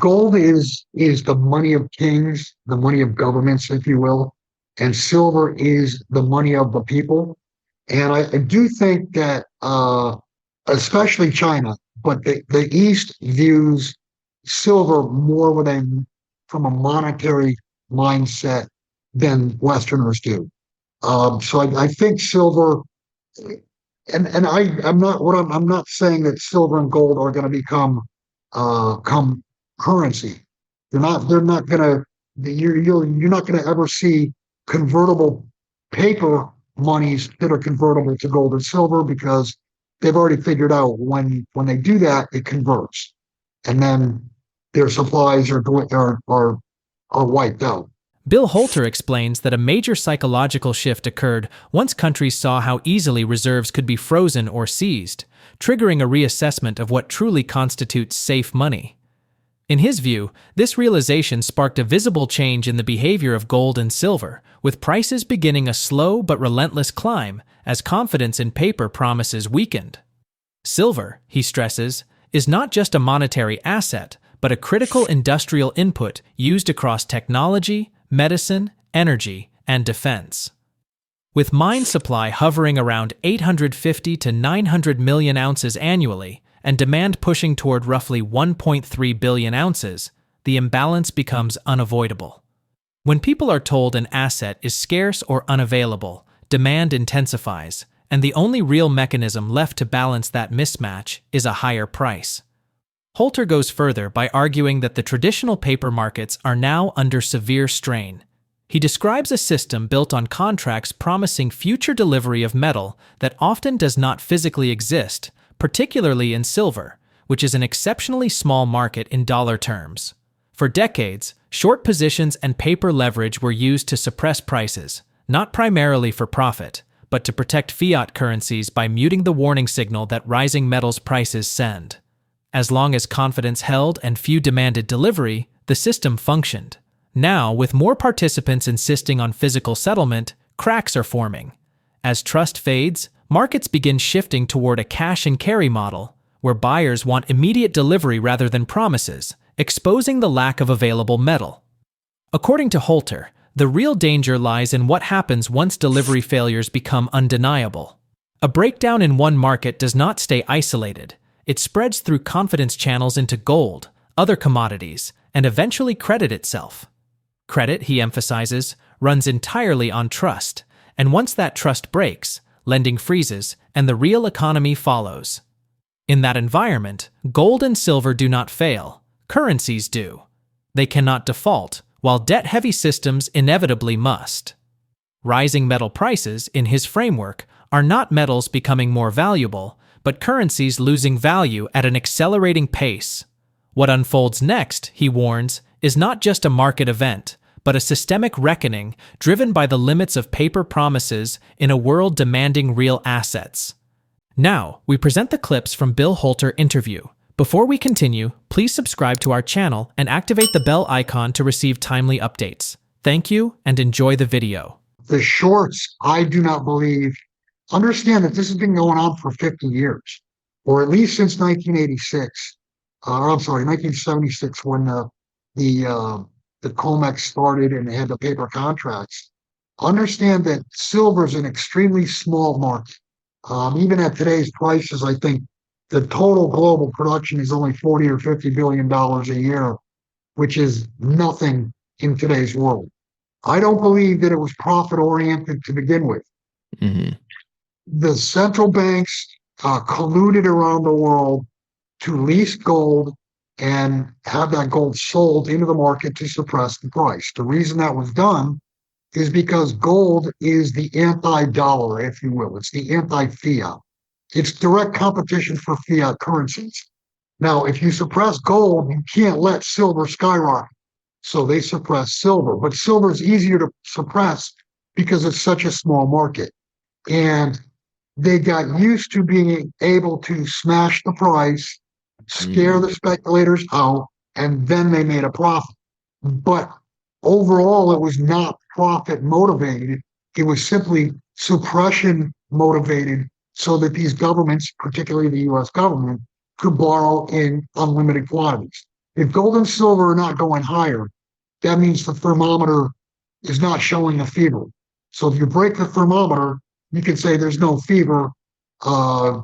Gold is the money of kings, the money of governments, if you will, and silver is the money of the people. And I do think that, especially China, but the East views silver more from a monetary mindset than Westerners do. So I think silver, and I'm not saying that silver and gold are going to come currency. They're not going to you're not going to ever see convertible paper monies that are convertible to gold and silver, because they've already figured out when they do that, it converts, and then their supplies are wiped out. Bill Holter explains that a major psychological shift occurred once countries saw how easily reserves could be frozen or seized, triggering a reassessment of what truly constitutes safe money. In his view, this realization sparked a visible change in the behavior of gold and silver, with prices beginning a slow but relentless climb as confidence in paper promises weakened. Silver, he stresses, is not just a monetary asset, but a critical industrial input used across technology, medicine, energy, and defense. With mine supply hovering around 850 to 900 million ounces annually and demand pushing toward roughly 1.3 billion ounces, the imbalance becomes unavoidable. When people are told an asset is scarce or unavailable, demand intensifies, and the only real mechanism left to balance that mismatch is a higher price. Holter goes further by arguing that the traditional paper markets are now under severe strain. He describes a system built on contracts promising future delivery of metal that often does not physically exist, particularly in silver, which is an exceptionally small market in dollar terms. For decades, short positions and paper leverage were used to suppress prices, not primarily for profit, but to protect fiat currencies by muting the warning signal that rising metals prices send. As long as confidence held and few demanded delivery, the system functioned. Now, with more participants insisting on physical settlement, cracks are forming. As trust fades, markets begin shifting toward a cash-and-carry model, where buyers want immediate delivery rather than promises, exposing the lack of available metal. According to Holter, the real danger lies in what happens once delivery failures become undeniable. A breakdown in one market does not stay isolated. It spreads through confidence channels into gold, other commodities, and eventually credit itself. Credit, he emphasizes, runs entirely on trust, and once that trust breaks, lending freezes, and the real economy follows. In that environment, gold and silver do not fail, currencies do. They cannot default, while debt-heavy systems inevitably must. Rising metal prices, in his framework, are not metals becoming more valuable, but currencies losing value at an accelerating pace. What unfolds next, he warns, is not just a market event, but a systemic reckoning driven by the limits of paper promises in a world demanding real assets. Now, we present the clips from Bill Holter interview. Before we continue, please subscribe to our channel and activate the bell icon to receive timely updates. Thank you and enjoy the video. The shorts, I do not believe. Understand that this has been going on for 50 years, or at least since 1986. I'm sorry, 1976, when the COMEX started and they had the paper contracts. Understand that silver is an extremely small market. Even at today's prices, I think the total global production is only 40 or 50 billion dollars a year, which is nothing in today's world. I don't believe that it was profit oriented to begin with. Mm-hmm. The central banks colluded around the world to lease gold and have that gold sold into the market to suppress the price. The reason that was done is because gold is the anti-dollar, if you will. It's the anti-fiat. It's direct competition for fiat currencies. Now, if you suppress gold, you can't let silver skyrocket. So they suppress silver. But silver is easier to suppress because it's such a small market. And they got used to being able to smash the price, scare the speculators out, and then they made a profit. But overall, it was not profit motivated. It was simply suppression motivated so that these governments, particularly the US government, could borrow in unlimited quantities. If gold and silver are not going higher, that means the thermometer is not showing a fever. So if you break the thermometer, you can say there's no fever. Uh,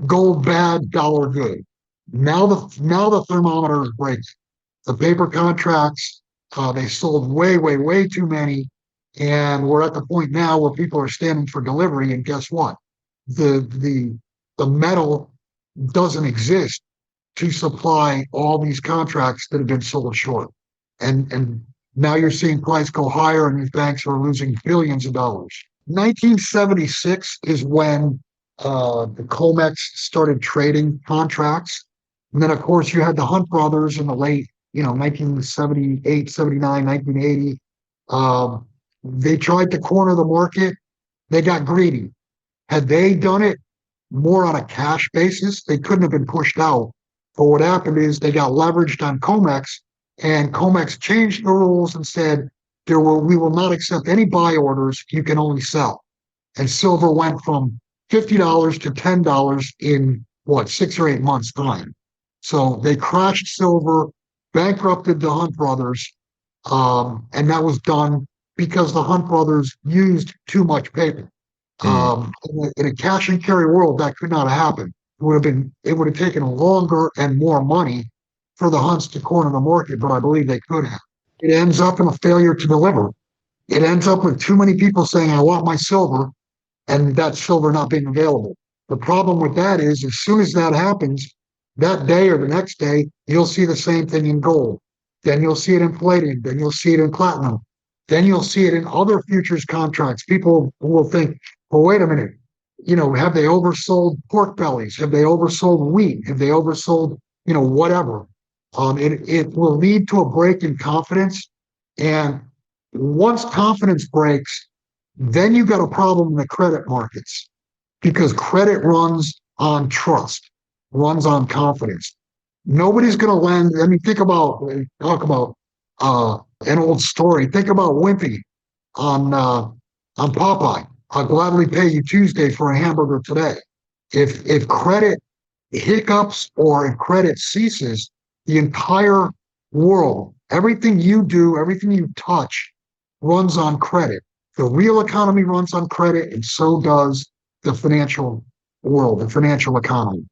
Gold bad, dollar good. Now the thermometer is breaking. The paper contracts, they sold way too many, and we're at the point now where people are standing for delivery. And guess what? The metal doesn't exist to supply all these contracts that have been sold short. And now you're seeing price go higher, and these banks are losing billions of dollars. 1976 is when the Comex started trading contracts. And then, of course, you had the Hunt brothers in the late, 1978, 79, 1980. They tried to corner the market. They got greedy. Had they done it more on a cash basis, they couldn't have been pushed out. But what happened is they got leveraged on Comex, and Comex changed the rules and said, we will not accept any buy orders. You can only sell. And silver went from $50 to $10 in what, 6 or 8 months time. So they crashed silver, bankrupted the Hunt brothers, and that was done because the Hunt brothers used too much paper. Mm. In a cash and carry world, that could not have happened. It would have taken longer and more money for the Hunts to corner the market, but I believe they could have. It ends up in a failure to deliver. It ends up with too many people saying, I want my silver, and that silver not being available. The problem with that is, as soon as that happens, that day or the next day, you'll see the same thing in gold. Then you'll see it in palladium. Then you'll see it in platinum. Then you'll see it in other futures contracts. People will think, well, wait a minute. Have they oversold pork bellies? Have they oversold wheat? Have they oversold, whatever? It will lead to a break in confidence. And once confidence breaks, then you've got a problem in the credit markets because credit runs on trust, runs on confidence. Nobody's going to lend. I mean, talk about an old story. Think about Wimpy on Popeye. I'll gladly pay you Tuesday for a hamburger today. If credit hiccups or if credit ceases, the entire world, everything you do, everything you touch, runs on credit. The real economy runs on credit, and so does the financial world, the financial economy.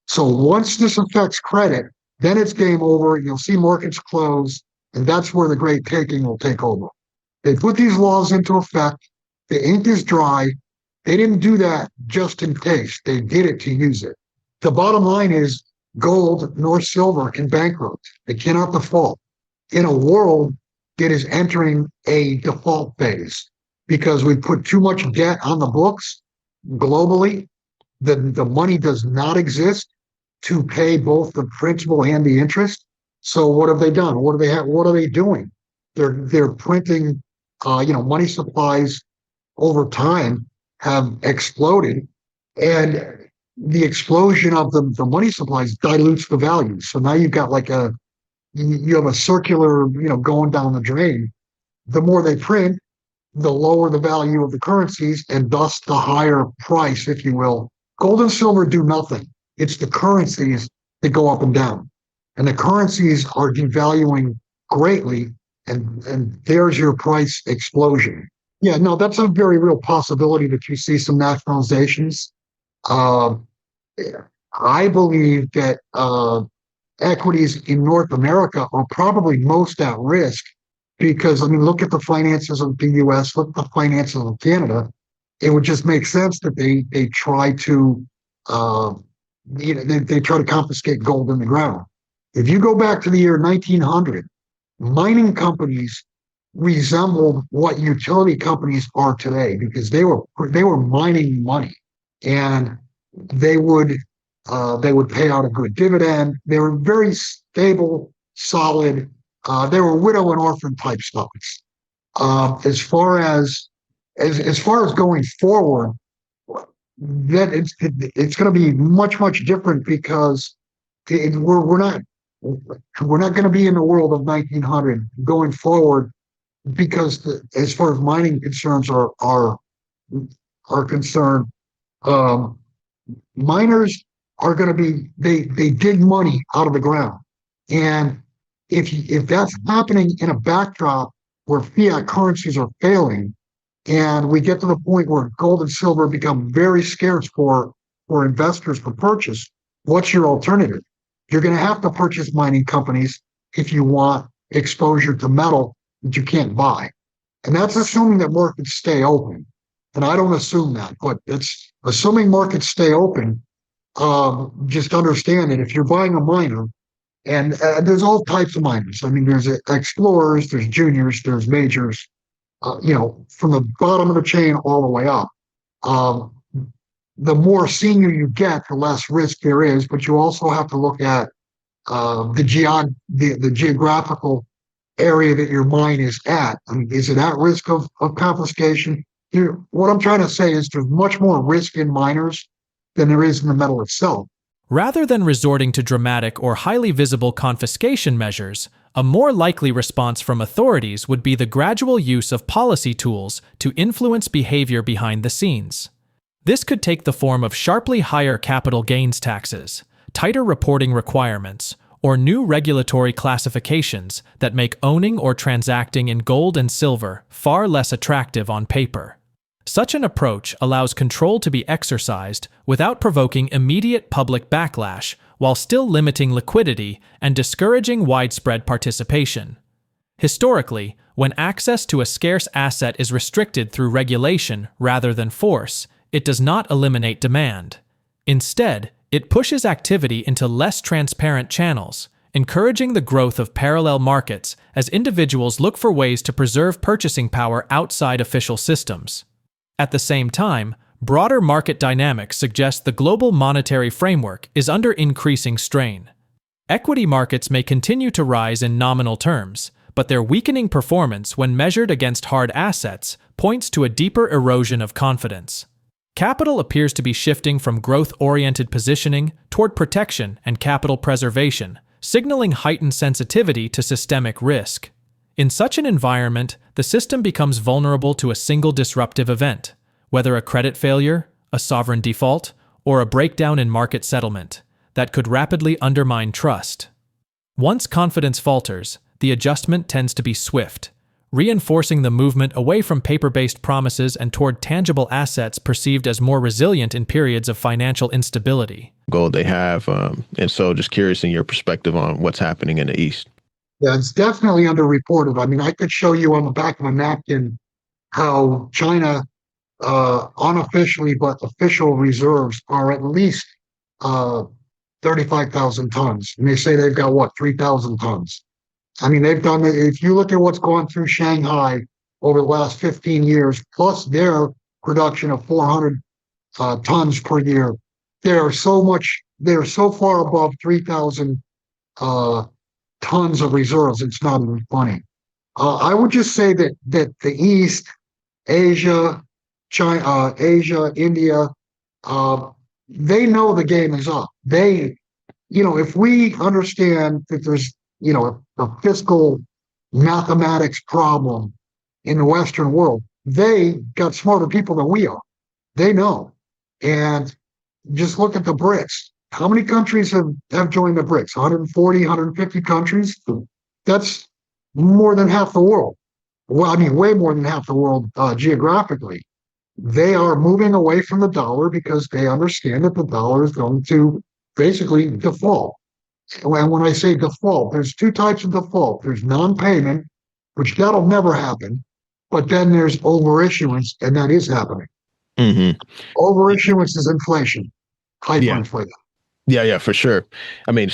So once this affects credit, then it's game over. You'll see markets close, and that's where the great taking will take over. They put these laws into effect. The ink is dry. They didn't do that just in case. They did it to use it. The bottom line is gold nor silver can bankrupt. They cannot default in a world that is entering a default phase because we put too much debt on the books globally. The money does not exist to pay both the principal and the interest. So what have they done? What are they doing? They're printing, money supplies over time have exploded, and the explosion of the money supplies dilutes the value. So now you've got you have a circular, going down the drain. The more they print, the lower the value of the currencies, and thus the higher price, if you will. Gold and silver do nothing. It's the currencies that go up and down. And the currencies are devaluing greatly, and there's your price explosion. Yeah, no, that's a very real possibility that you see some nationalizations. Uh, I believe that equities in North America are probably most at risk because, I mean, look at the finances of the US, look at the finances of Canada. It would just make sense that they try to, they try to confiscate gold in the ground. If you go back to the year 1900, mining companies resembled what utility companies are today because they were mining money, and they would pay out a good dividend. They were very stable, solid. They were widow and orphan type stocks. As far as going forward, that it's going to be much different because we're not going to be in the world of 1900 going forward because as far as mining concerns are concerned, miners are going to be they dig money out of the ground, and if that's happening in a backdrop where fiat currencies are failing, and we get to the point where gold and silver become very scarce for investors for purchase, what's your alternative? You're going to have to purchase mining companies if you want exposure to metal that you can't buy. And that's assuming that markets stay open. And I don't assume that, but it's assuming markets stay open. Just understand that if you're buying a miner, and there's all types of miners. I mean, there's explorers, there's juniors, there's majors, from the bottom of the chain all the way up. Um, the more senior you get, the less risk there is, but you also have to look at the geographical area that your mine is at. I mean, is it at risk of confiscation? What I'm trying to say is there's much more risk in miners than there is in the metal itself. Rather than resorting to dramatic or highly visible confiscation measures, a more likely response from authorities would be the gradual use of policy tools to influence behavior behind the scenes. This could take the form of sharply higher capital gains taxes, tighter reporting requirements, or new regulatory classifications that make owning or transacting in gold and silver far less attractive on paper. Such an approach allows control to be exercised without provoking immediate public backlash while still limiting liquidity and discouraging widespread participation. Historically, when access to a scarce asset is restricted through regulation rather than force, it does not eliminate demand. Instead, it pushes activity into less transparent channels, encouraging the growth of parallel markets as individuals look for ways to preserve purchasing power outside official systems. At the same time, broader market dynamics suggest the global monetary framework is under increasing strain. Equity markets may continue to rise in nominal terms, but their weakening performance when measured against hard assets points to a deeper erosion of confidence. Capital appears to be shifting from growth-oriented positioning toward protection and capital preservation, signaling heightened sensitivity to systemic risk. In such an environment, the system becomes vulnerable to a single disruptive event, whether a credit failure, a sovereign default, or a breakdown in market settlement, that could rapidly undermine trust. Once confidence falters, the adjustment tends to be swift, reinforcing the movement away from paper-based promises and toward tangible assets perceived as more resilient in periods of financial instability. Gold they have, and so just curious in your perspective on what's happening in the East. Yeah, it's definitely underreported. I mean, I could show you on the back of a napkin how China, unofficially but official reserves are at least 35,000 tons. And they say they've got, what, 3,000 tons. I mean, they've done it. If you look at what's gone through Shanghai over the last 15 years, plus their production of 400 tons per year, they're so far above 3,000 tons of reserves. It's not even funny. I would just say that the East, Asia, China, Asia, India, they know the game is up. If we understand that there's, a fiscal mathematics problem in the Western world, they got smarter people than we are. They know. And just look at the BRICS. How many countries have joined the BRICS? 140, 150 countries? That's more than half the world. Well, I mean, way more than half the world geographically. They are moving away from the dollar because they understand that the dollar is going to basically default. And when I say default, there's two types of default. There's non-payment, which that'll never happen, but then there's overissuance, and that is happening. Mm-hmm. Overissuance is inflation, hyperinflation. Yeah, for sure. I mean,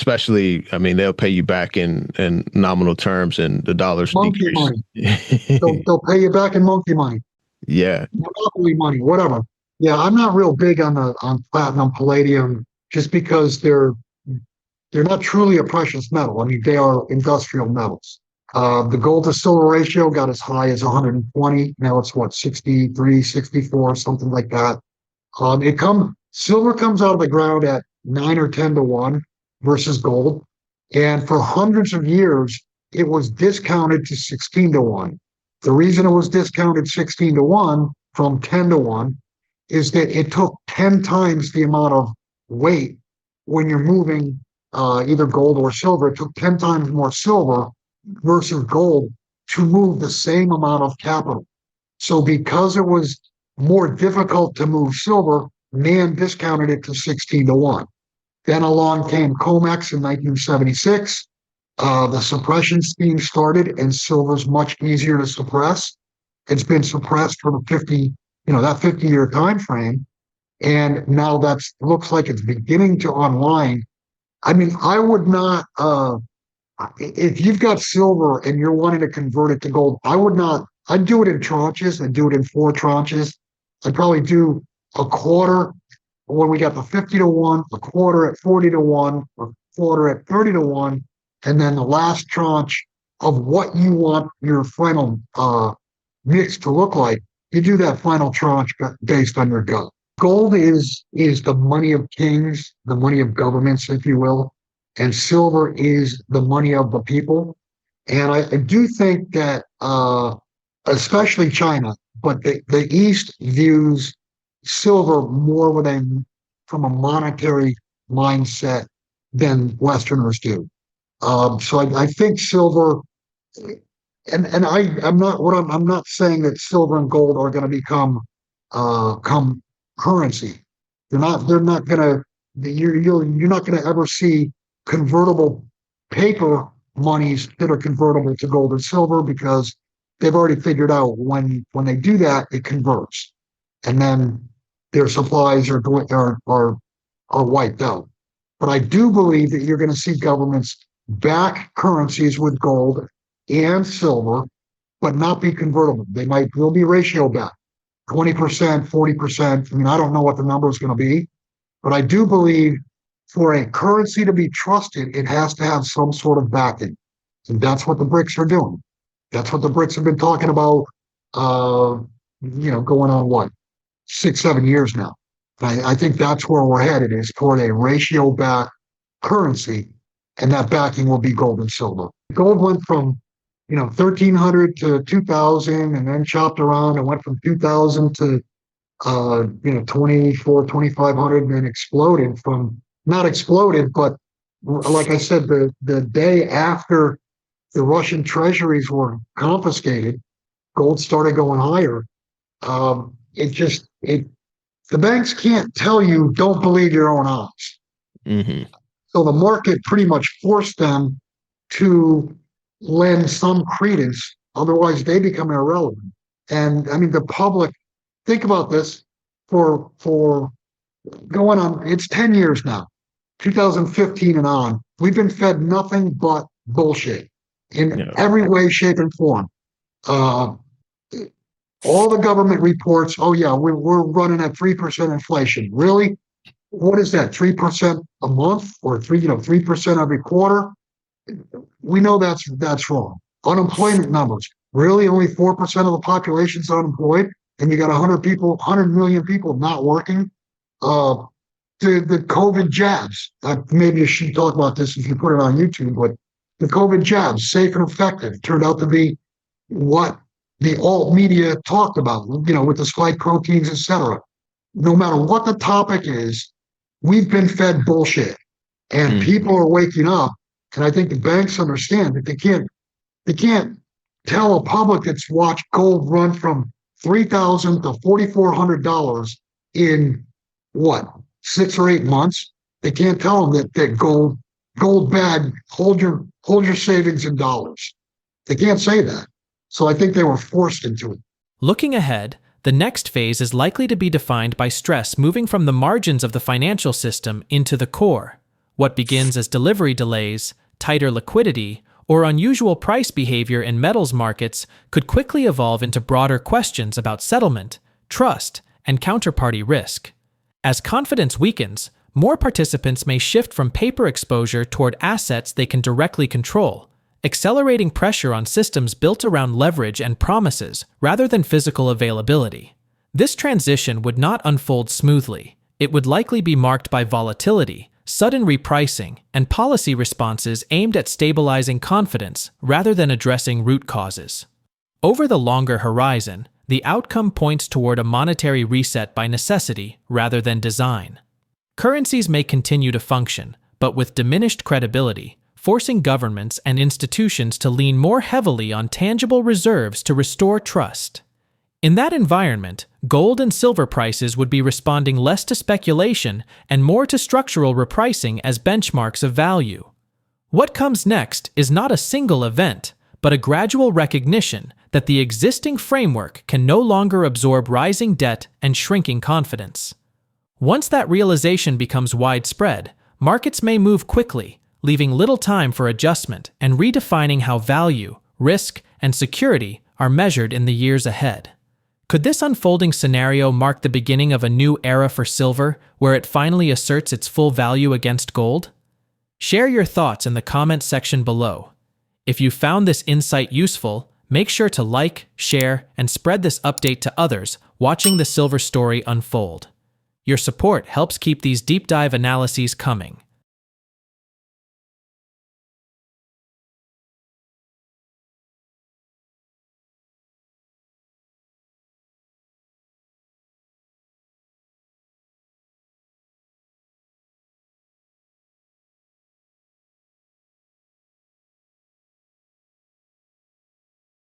they'll pay you back in nominal terms, and the dollar's Monkey decrease. Money. They'll pay you back in monkey money. Yeah. Monopoly money, whatever. Yeah, I'm not real big on platinum, palladium, just because they're not truly a precious metal. I mean, they are industrial metals. The gold to silver ratio got as high as 120. Now it's what, 63, 64, something like that. Silver comes out of the ground at 9 or 10 to 1 versus gold. And for hundreds of years, it was discounted to 16 to 1. The reason it was discounted 16 to 1 from 10 to 1 is that it took 10 times the amount of weight when you're moving either gold or silver. It took 10 times more silver versus gold to move the same amount of capital. So because it was more difficult to move silver, man discounted it to 16 to 1. Then along came COMEX in 1976. The suppression scheme started, and silver's much easier to suppress. It's been suppressed for the 50, that 50-year time frame. And now that's looks like it's beginning to unwind. I mean, I would not, if you've got silver and you're wanting to convert it to gold, I'd do it in tranches. I'd do it in 4 tranches. I'd probably do a quarter when we got the 50 to 1, a quarter at 40 to 1, a quarter at 30 to 1, and then the last tranche of what you want your final mix to look like. You do that final tranche based on your gut. Gold is the money of kings, the money of governments, if you will, and silver is the money of the people. And I do think that, especially China, but the East views silver more from a monetary mindset than Westerners do. So I think silver, and I'm not saying that silver and gold are going to become currency. They're not going to you're not going to ever see convertible paper monies that are convertible to gold and silver, because they've already figured out when they do that, it converts, and then their supplies are wiped out. But I do believe that you're going to see governments back currencies with gold and silver, but not be convertible. Will be ratio back, 20%, 40%. I mean, I don't know what the number is going to be, but I do believe for a currency to be trusted, it has to have some sort of backing. And that's what the BRICS are doing. That's what the BRICS have been talking about, going on what, 6, 7 years now. I think that's where we're headed, is toward a ratio-backed currency, and that backing will be gold and silver. Gold went from 1,300 to 2,000, and then chopped around and went from 2,000 to 24, 2,500, and then exploded not exploded, but like I said, the day after the Russian treasuries were confiscated, gold started going higher. The banks can't tell you, don't believe your own eyes. Mm-hmm. So the market pretty much forced them to lend some credence, otherwise they become irrelevant. And I mean, the public, think about this, for going on, it's 10 years now, 2015 and on, we've been fed nothing but bullshit in every way, shape, and form. All the government reports, oh yeah, we're running at 3% inflation. Really? What is that? 3% a month, or 3% every quarter? We know that's wrong. Unemployment numbers. Really, only 4% of the population's unemployed, and you got 100 million people not working. The COVID jabs. Maybe you should talk about this if you put it on YouTube, but the COVID jabs, safe and effective, turned out to be what the alt media talked about, with the spike proteins, etc. No matter what the topic is, we've been fed bullshit, and people are waking up. And I think the banks understand that they can't tell a public that's watched gold run from $3,000 to $4,400 in what, 6 or 8 months. They can't tell them that gold bag, hold your savings in dollars. They can't say that. So I think they were forced into it. Looking ahead, the next phase is likely to be defined by stress moving from the margins of the financial system into the core. What begins as delivery delays, tighter liquidity, or unusual price behavior in metals markets could quickly evolve into broader questions about settlement, trust, and counterparty risk. As confidence weakens, more participants may shift from paper exposure toward assets they can directly control, accelerating pressure on systems built around leverage and promises rather than physical availability. This transition would not unfold smoothly. It would likely be marked by volatility, sudden repricing, and policy responses aimed at stabilizing confidence rather than addressing root causes. Over the longer horizon, the outcome points toward a monetary reset by necessity rather than design. Currencies may continue to function, but with diminished credibility, forcing governments and institutions to lean more heavily on tangible reserves to restore trust. In that environment, gold and silver prices would be responding less to speculation and more to structural repricing as benchmarks of value. What comes next is not a single event, but a gradual recognition that the existing framework can no longer absorb rising debt and shrinking confidence. Once that realization becomes widespread, markets may move quickly, leaving little time for adjustment and redefining how value, risk, and security are measured in the years ahead. Could this unfolding scenario mark the beginning of a new era for silver, where it finally asserts its full value against gold? Share your thoughts in the comments section below. If you found this insight useful, make sure to like, share, and spread this update to others watching the silver story unfold. Your support helps keep these deep dive analyses coming.